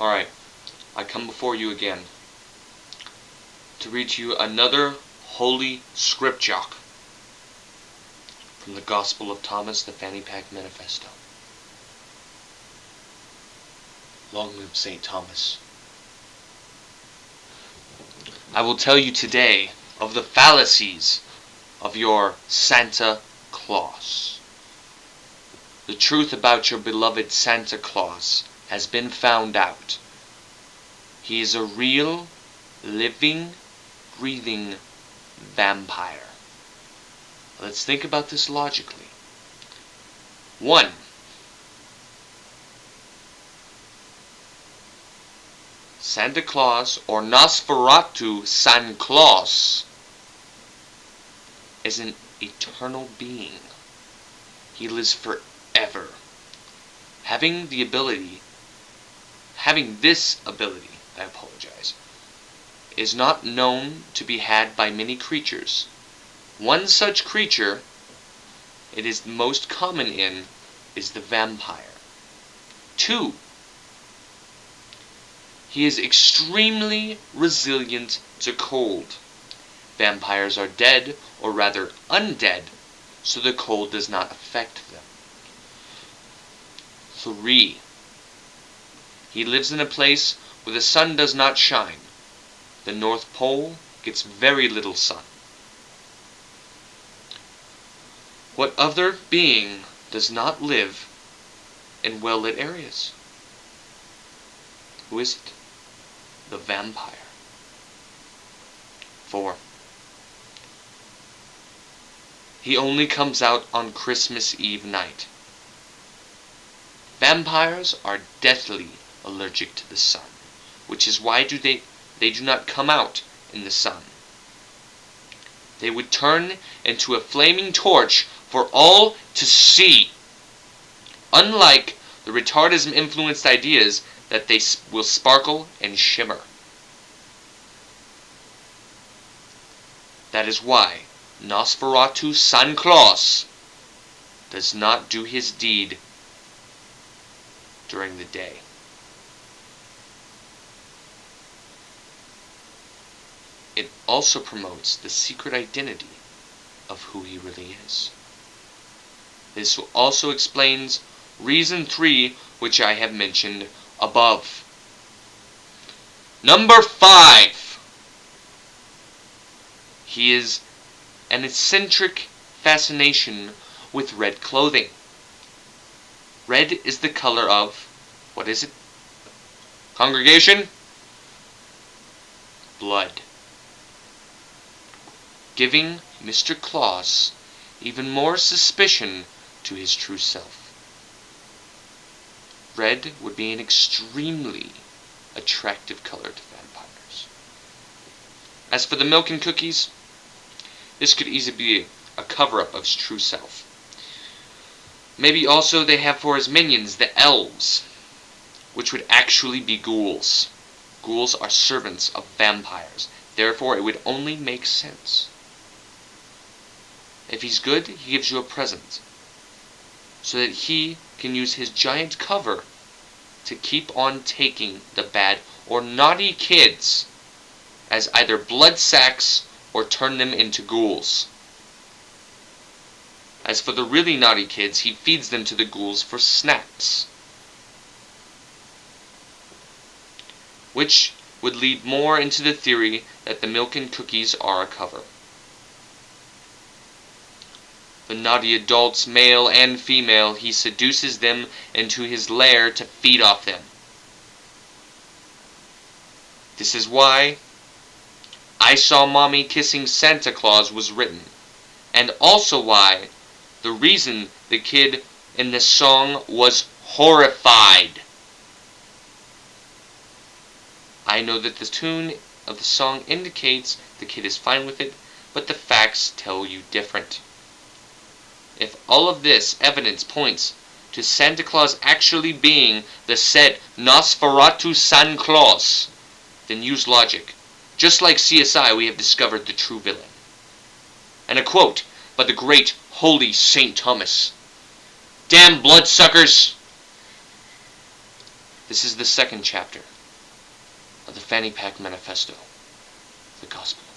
Alright, I come before you again to read to you another holy scripture from the Gospel of Thomas, the Phanny Manefesto. Long live St. Thomas. I will tell you today of the fallacies of your Santa Claus. The truth about your beloved Santa Claus has been found out. He is a real, living, breathing vampire. Let's think about this logically. 1. Santa Claus, or Nosferatu San Claus, is an eternal being. He lives forever. Having this ability, is not known to be had by many creatures. One such creature it is most common in is the vampire. 2. He is extremely resilient to cold. Vampires are dead, or rather undead, so the cold does not affect them. 3. He lives in a place where the sun does not shine. The North Pole gets very little sun. What other being does not live in well-lit areas? Who is it? The vampire. 4. He only comes out on Christmas Eve night. Vampires are deathly allergic to the sun, which is why they do not come out in the sun. They would turn into a flaming torch for all to see. Unlike the retardism-influenced ideas that they will sparkle and shimmer. That is why Nosferatu San Claus does not do his deed during the day. It also promotes the secret identity of who he really is. This also explains reason 3, which I have mentioned above. Number 5. He is an eccentric fascination with red clothing. Red is the color of, what is it? Congregation? Blood. Giving Mr. Claus even more suspicion to his true self. Red would be an extremely attractive color to vampires. As for the milk and cookies, this could easily be a cover-up of his true self. Maybe also they have for his minions the elves, which would actually be ghouls. Ghouls are servants of vampires. Therefore, it would only make sense. If he's good, he gives you a present, so that he can use his giant cover to keep on taking the bad or naughty kids as either blood sacks or turn them into ghouls. As for the really naughty kids, he feeds them to the ghouls for snacks, which would lead more into the theory that the milk and cookies are a cover. The naughty adults, male and female, he seduces them into his lair to feed off them. This is why I Saw Mommy Kissing Santa Claus was written, and also why the reason the kid in this song was horrified. I know that the tune of the song indicates the kid is fine with it, but the facts tell you different. If all of this evidence points to Santa Claus actually being the said Nosferatu San Claus, then use logic. Just like CSI, we have discovered the true villain. And a quote by the great holy St. Thomas. Damn bloodsuckers! This is the second chapter of the Fanny Pack Manifesto, the Gospel.